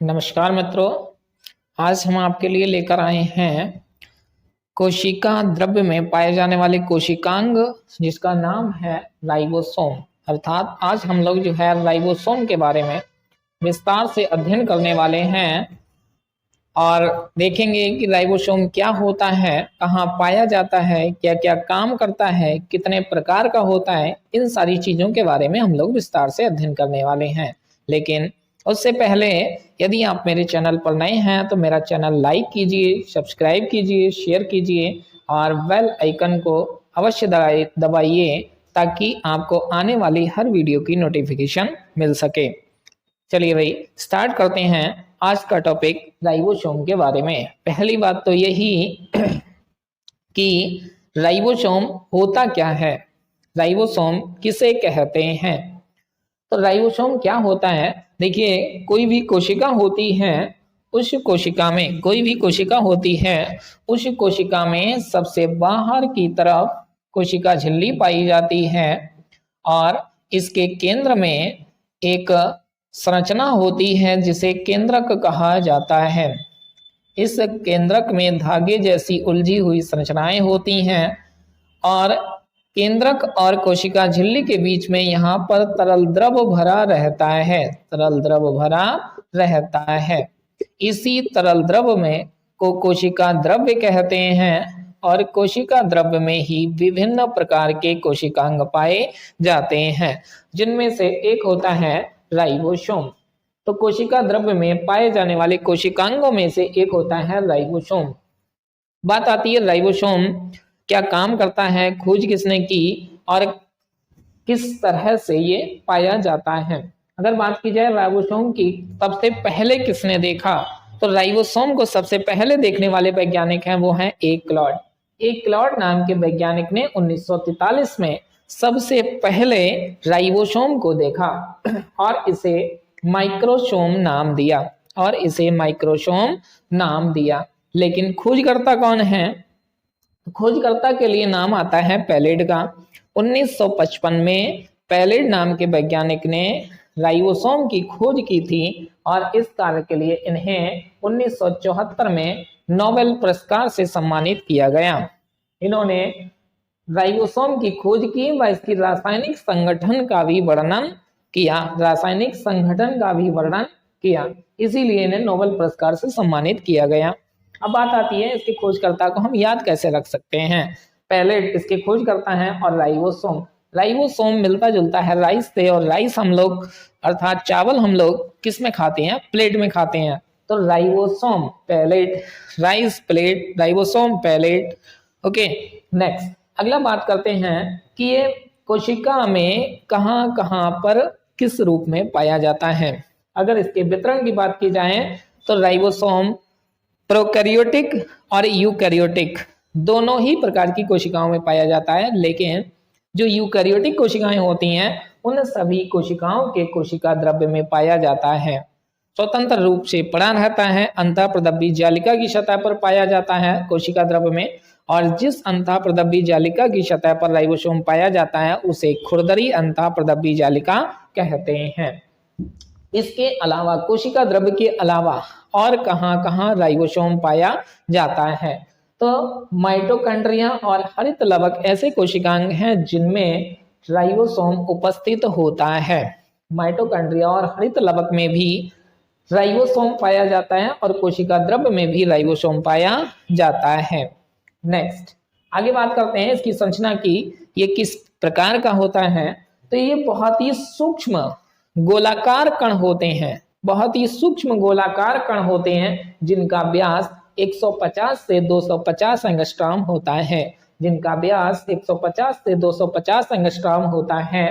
नमस्कार मित्रों, आज हम आपके लिए लेकर आए हैं कोशिका द्रव्य में पाए जाने वाले कोशिकांग जिसका नाम है राइबोसोम। अर्थात आज हम लोग जो है राइबोसोम के बारे में विस्तार से अध्ययन करने वाले हैं और देखेंगे कि राइबोसोम क्या होता है, कहाँ पाया जाता है, क्या क्या काम करता है, कितने प्रकार का होता है। इन सारी चीज़ों के बारे में हम लोग विस्तार से अध्ययन करने वाले हैं। लेकिन उससे पहले यदि आप मेरे चैनल पर नए हैं तो मेरा चैनल लाइक कीजिए, सब्सक्राइब कीजिए, शेयर कीजिए और बेल आइकन को अवश्य दबाइए ताकि आपको आने वाली हर वीडियो की नोटिफिकेशन मिल सके। चलिए भाई स्टार्ट करते हैं आज का टॉपिक राइबोसोम के बारे में। पहली बात तो यही कि राइबोसोम होता क्या है, राइबोसोम किसे कहते हैं। तो राइबोसोम क्या होता है, देखिए कोई भी कोशिका होती है, उस कोशिका में कोई भी कोशिका होती है, उस कोशिका में सबसे बाहर की तरफ कोशिका झिल्ली पाई जाती है और इसके केंद्र में एक संरचना होती है जिसे केंद्रक कहा जाता है। इस केंद्रक में धागे जैसी उलझी हुई संरचनाएं होती हैं और केंद्रक और कोशिका झिल्ली के बीच में यहाँ पर तरल द्रव भरा रहता है, तरल द्रव भरा रहता है। इसी तरल द्रव में को कोशिका द्रव्य कहते हैं और कोशिका द्रव्य में ही विभिन्न प्रकार के कोशिकांग पाए जाते हैं, जिनमें से एक होता है राइबोसोम। तो कोशिका द्रव्य में पाए जाने वाले कोशिकांगों में से एक होता है राइबोसोम। बात आती है राइबोसोम क्या काम करता है, खोज किसने की और किस तरह से ये पाया जाता है। अगर बात की जाए राइबोसोम की, सबसे पहले किसने देखा, तो राइबोसोम को सबसे पहले देखने वाले वैज्ञानिक हैं वो हैं एकलॉड। एकलॉड नाम के वैज्ञानिक ने 1943 में सबसे पहले राइबोसोम को देखा और इसे माइक्रोसोम नाम दिया लेकिन खोजकर्ता कौन है, खोजकर्ता के लिए नाम आता है पैलेड का। 1955 में पैलेड नाम के वैज्ञानिक ने राइबोसोम की खोज की थी और इस कार्य के लिए इन्हें 1974 में नोबेल पुरस्कार से सम्मानित किया गया। इन्होंने राइबोसोम की खोज की व इसकी रासायनिक संगठन का भी वर्णन किया, इसीलिए इन्हें नोबेल पुरस्कार से सम्मानित किया गया। अब बात आती है इसके खोजकर्ता को हम याद कैसे रख सकते हैं। पैलेट इसके खोजकर्ता हैं और राइबोसोम मिलता जुलता है राइस से, और राइस हम लोग अर्थात चावल हम लोग किस में खाते हैं, प्लेट में खाते हैं। तो ribosome pellet, rice plate, ribosome pellet. Okay, next अगला बात करते हैं कि ये कोशिका में कहाँ कहाँ पर किस रूप में पाया जाता है। अगर इसके वितरण की बात की जाए तो राइबोसोम प्रोकैरियोटिक और यूकैरियोटिक दोनों ही प्रकार की कोशिकाओं में पाया जाता है, लेकिन जो यूकैरियोटिक कोशिकाएं होती हैं उन सभी कोशिकाओं के कोशिका द्रव्य में पाया जाता है। स्वतंत्र रूप से पड़ा रहता है, अंतःप्रदब्बी जालिका की सतह पर पाया जाता है कोशिका द्रव्य में, और जिस अंतःप्रदब्बी जालिका की सतह पर राइबोसोम पाया जाता है उसे खुरदरी अंतःप्रदब्बी जालिका कहते हैं। इसके अलावा कोशिका द्रव्य के अलावा और कहाँ कहाँ राइबोसोम पाया जाता है, तो माइटोकॉन्ड्रिया और हरित लवक ऐसे कोशिकांग हैं जिनमें राइबोसोम उपस्थित होता है। माइटोकॉन्ड्रिया और हरित लवक में भी राइबोसोम पाया जाता है और कोशिका द्रव्य में भी राइबोसोम पाया जाता है। नेक्स्ट आगे बात करते हैं इसकी संरचना की, ये किस प्रकार का होता है। तो ये बहुत ही सूक्ष्म गोलाकार कण होते हैं, बहुत ही सूक्ष्म गोलाकार कण होते हैं जिनका व्यास 150 से 250 एंगस्ट्रॉम होता है, जिनका व्यास 150 से 250 एंगस्ट्रॉम होता है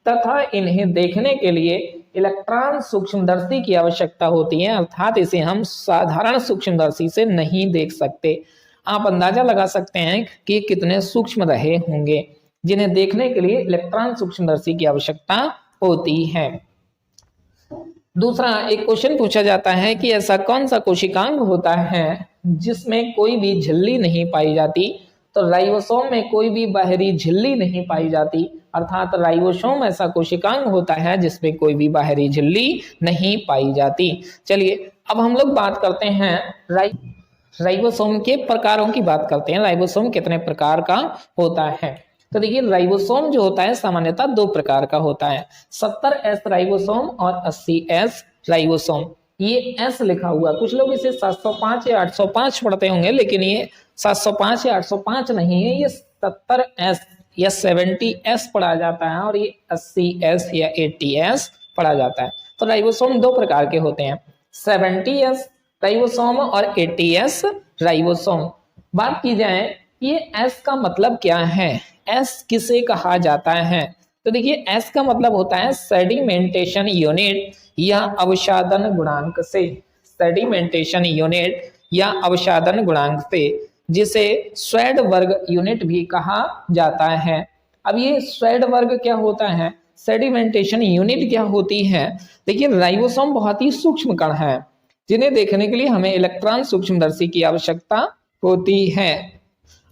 तथा इन्हें देखने के लिए इलेक्ट्रॉन सूक्ष्मदर्शी की आवश्यकता होती है, अर्थात इसे हम साधारण सूक्ष्मदर्शी से नहीं देख सकते। आप अंदाजा लगा सकते हैं कि कितने सूक्ष्म रहे होंगे, जिन्हें देखने के लिए इलेक्ट्रॉन सूक्ष्मदर्शी की आवश्यकता होती है। दूसरा एक क्वेश्चन पूछा जाता है कि ऐसा कौन सा कोशिकांग होता है जिसमें कोई भी झिल्ली नहीं पाई जाती। तो राइबोसोम में कोई भी बाहरी झिल्ली नहीं पाई जाती, अर्थात राइबोसोम ऐसा कोशिकांग होता है जिसमें कोई भी बाहरी झिल्ली नहीं पाई जाती। चलिए अब हम लोग बात करते हैं राइबोसोम के प्रकारों की बात करते हैं। राइबोसोम कितने प्रकार का होता है? तो देखिए राइबोसोम जो होता है सामान्यतः दो प्रकार का होता है, 70S राइबोसोम और 80S राइबोसोम। ये एस लिखा हुआ, कुछ लोग इसे 705 या 805 पढ़ते होंगे, लेकिन ये 705 या 805 नहीं है, ये 70S या 70S पढ़ा जाता है और ये 80S या 80S पढ़ा जाता है। तो राइबोसोम दो प्रकार के होते हैं, 70S राइबोसोम और 80S राइबोसोम। बात की जाए ये एस का मतलब क्या है, एस किसे कहा जाता है? तो देखिए एस का मतलब होता है सेडिमेंटेशन यूनिट या अवसादन गुणांक से, सेडिमेंटेशन यूनिट या अवसादन गुणांक से, जिसे स्वेडबर्ग यूनिट भी कहा जाता है। अब ये स्वेडबर्ग क्या होता है, सेडिमेंटेशन यूनिट क्या होती है? देखिए राइबोसोम बहुत ही सूक्ष्म कण है जिन्हें देखने के लिए हमें इलेक्ट्रॉन सूक्ष्मदर्शी की आवश्यकता होती है।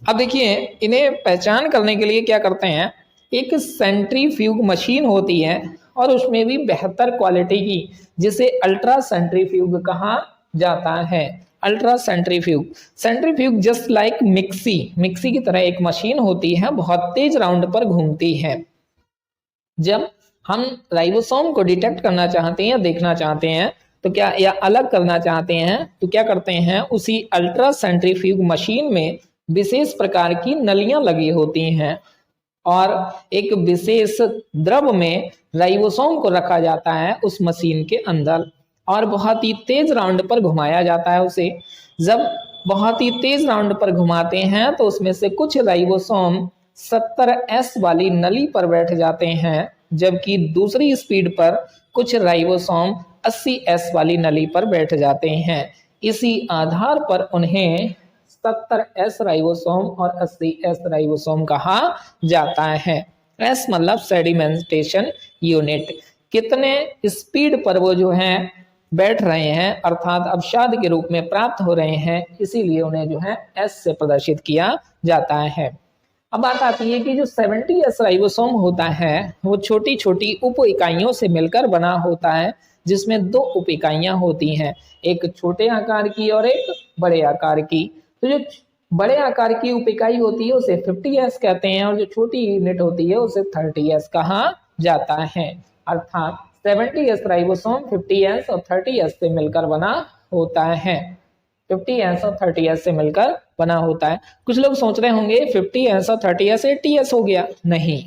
अब देखिए इन्हें पहचान करने के लिए क्या करते हैं, एक सेंट्रीफ्यूग मशीन होती है और उसमें भी बेहतर क्वालिटी की, जिसे अल्ट्रा सेंट्रीफ्यूग कहा जाता है। Ultra centrifuge, centrifuge just like mixie, mixie की तरह एक मशीन होती है, बहुत तेज राउंड पर घूमती है। जब हम राइबोसोम को डिटेक्ट करना चाहते हैं या देखना चाहते हैं तो क्या, या अलग करना चाहते हैं तो क्या करते हैं, उसी अल्ट्रा सेंट्रीफ्यूग मशीन में विशेष प्रकार की नलियां लगी होती हैं और एक विशेष द्रव में राइबोसोम को रखा जाता है उस मशीन के अंदर और बहुत ही तेज राउंड पर घुमाया जाता है उसे। जब बहुत ही तेज राउंड पर घुमाते हैं तो उसमें से कुछ राइबोसोम 70S वाली नली पर बैठ जाते हैं, जबकि दूसरी स्पीड पर कुछ राइबोसोम 80S वाली नली पर बैठ जाते हैं। इसी आधार पर उन्हें 70S राइबोसोम और 80S राइबोसोम कहा जाता है। एस मतलब सेडिमेंटेशन यूनिट, कितने स्पीड पर वो जो है बैठ रहे हैं अर्थात अवसाद के रूप में प्राप्त हो रहे हैं, इसीलिए उन्हें जो है एस से प्रदर्शित किया जाता है। अब बात आती है कि जो 70S राइबोसोम होता है वो छोटी छोटी उप इकाइयों से मिलकर बना होता है, जिसमें दो उप इकाइयां होती हैं, एक छोटे आकार की और एक बड़े आकार की। तो जो बड़े आकार की उप इकाई होती है उसे 50S कहते हैं और जो छोटी यूनिट होती है उसे 30S कहा जाता है। अर्थात 70S राइबोसोम 50S और 30S से मिलकर बना होता है, 50S और 30S से मिलकर बना होता है। कुछ लोग सोच रहे होंगे 50S और 30S 80S हो गया, नहीं,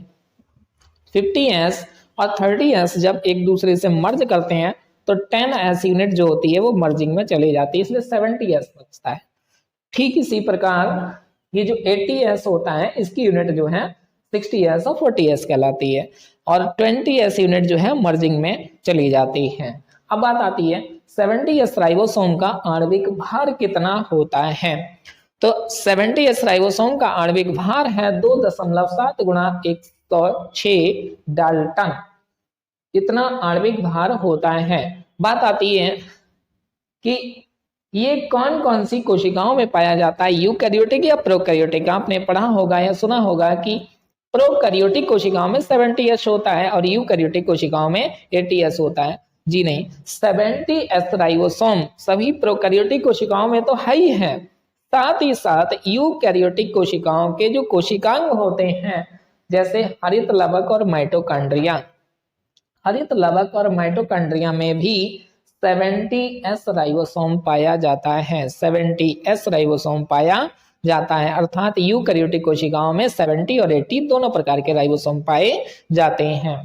50S और 30S जब एक दूसरे से मर्ज करते हैं तो 10S यूनिट जो होती है वो मर्जिंग में चली जाती है, इसलिए 70S बचता है। ठीक इसी प्रकार ये जो 80S होता है इसकी यूनिट जो है 60S और 40S कहलाती है और 20S यूनिट जो है मर्जिंग में चली जाती है। अब बात आती है 70S राइबोसोम का आणविक भार कितना होता है? तो 70S राइबोसोम का आणविक भार है 2.7 गुणा 106 डाल्टन, इतना आणविक भार होता है। बात आती है कि ये कौन कौन सी कोशिकाओं में पाया जाता है, यूकैरियोटिक या प्रोकैरियोटिक? आपने पढ़ा होगा या सुना होगा कि प्रोकैरियोटिक कोशिकाओं में 70S होता है और यूकैरियोटिक कोशिकाओं में 80S होता है। जी नहीं, 70S राइबोसोम सभी प्रोकैरियोटिक कोशिकाओं में तो है ही है, साथ ही साथ यूकैरियोटिक कोशिकाओं के जो कोशिकांग होते हैं जैसे हरित लवक और माइटोकॉन्ड्रिया, हरित लवक और माइटोकॉन्ड्रिया में भी 70S राइबोसोम पाया जाता है, 70S राइबोसोम पाया जाता है। अर्थात यूकैरियोटिक कोशिकाओं में 70 और 80 दोनों प्रकार के राइबोसोम पाए जाते हैं।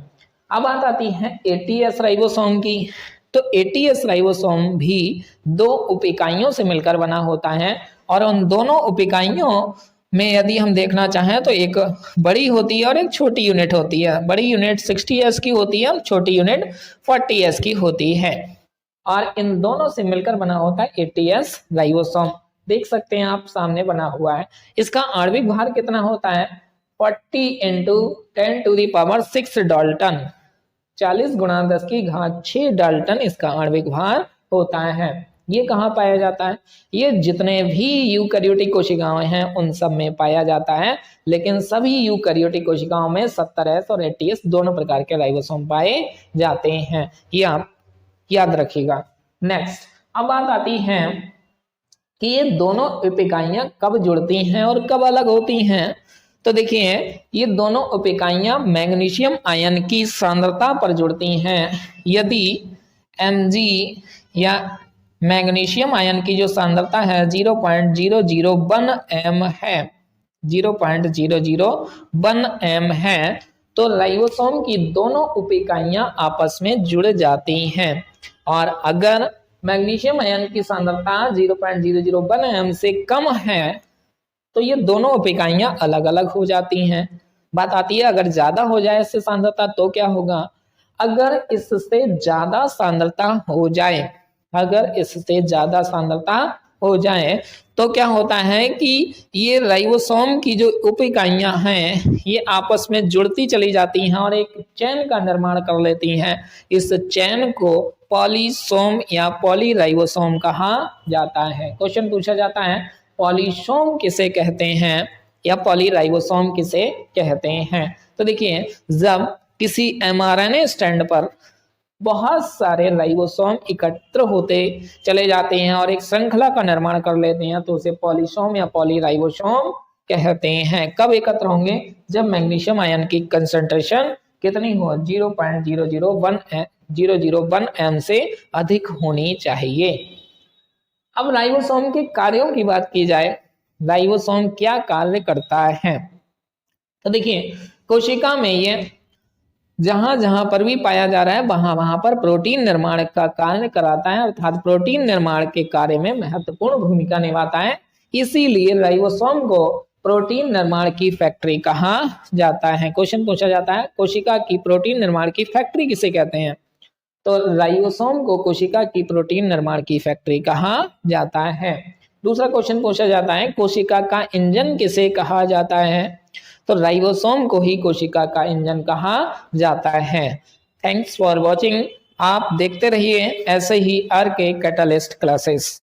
अब बात आती है 80S राइबोसोम की। तो 80S राइबोसोम भी दो उप इकाइयों से मिलकर बना होता है और उन दोनों उप इकाइयों में यदि हम देखना चाहें तो एक बड़ी होती है और एक छोटी यूनिट होती है। बड़ी यूनिट 60S की होती है और छोटी यूनिट 40S की होती है और इन दोनों से मिलकर बना होता है 80S राइबोसोम। देख सकते हैं आप सामने बना हुआ है। इसका आणविक भार कितना होता है? 40 × 10⁶ डाल्टन, 40 × 10⁶ डाल्टन इसका आणविक भार होता है। ये कहाँ पाया जाता है? ये जितने भी यूकैरियोटिक कोशिकाएं हैं उन सब में पाया जाता है, लेकिन सभी यूकैरियोटिक कोशिकाओं में 70S और 80S दोनों प्रकार के राइबोसोम पाए जाते हैं। ये आप याद रखिएगा। नेक्स्ट, अब बात आती है कि ये दोनों उपिकाइयां कब जुड़ती हैं और कब अलग होती हैं। तो देखिए, ये दोनों उपिकाइयां मैग्नीशियम आयन की सांद्रता पर जुड़ती हैं। यदि Mg या मैग्नीशियम आयन की जो सांद्रता है 0.001 m है, 0.001 m है, तो राइबोसोम की दोनों उपिकाइयां आपस में जुड़ जाती हैं। और अगर मैग्नीशियम आयन की सांद्रता 0.001 m से कम है तो ये दोनों उपिकाइयां अलग अलग हो जाती हैं। बात आती है अगर ज्यादा हो जाए इससे सांद्रता तो क्या होगा? अगर इससे ज्यादा सांद्रता हो जाए, अगर इससे ज्यादा सांद्रता हो जाए तो क्या होता है कि ये राइबोसोम की जो उपिकाइयां हैं ये आपस में जुड़ती चली जाती हैं और एक चेन का निर्माण कर लेती हैं। इस चेन को पॉलीसोम या पॉलीराइबोसोम कहा जाता है। क्वेश्चन पूछा जाता है पॉलीसोम किसे कहते हैं या पॉलीराइबोसोम किसे कहते हैं। तो देखिए, जब किसी mRNA स्टैंड पर बहुत सारे राइबोसोम एकत्र होते चले जाते हैं और एक श्रृंखला का निर्माण कर लेते हैं तो उसे पॉलीसोम या पॉलीराइबोसोम कहते हैं। कब एकत्र होंगे? जब मैग्नीशियम आयन की कंसंट्रेशन कितनी हो? 0.001 m से अधिक होनी चाहिए। अब राइबोसोम के कार्यों की बात की जाए, राइबोसोम क्या कार्य करता है? तो देखिए, कोशिका में ये जहां जहां पर भी पाया जा रहा है वहां वहां पर प्रोटीन निर्माण का कार्य कराता है, अर्थात प्रोटीन निर्माण के कार्य में महत्वपूर्ण भूमिका निभाता है। इसीलिए राइबोसोम को प्रोटीन निर्माण की फैक्ट्री कहा जाता है। क्वेश्चन पूछा जाता है कोशिका की प्रोटीन निर्माण की फैक्ट्री किसे कहते हैं? तो राइबोसोम को कोशिका की प्रोटीन निर्माण की फैक्ट्री कहा जाता है। दूसरा क्वेश्चन पूछा जाता है कोशिका का इंजन किसे कहा जाता है? तो राइबोसोम को ही कोशिका का इंजन कहा जाता है। Thanks for watching. आप देखते रहिए ऐसे ही आर के कैटालिस्ट क्लासेस।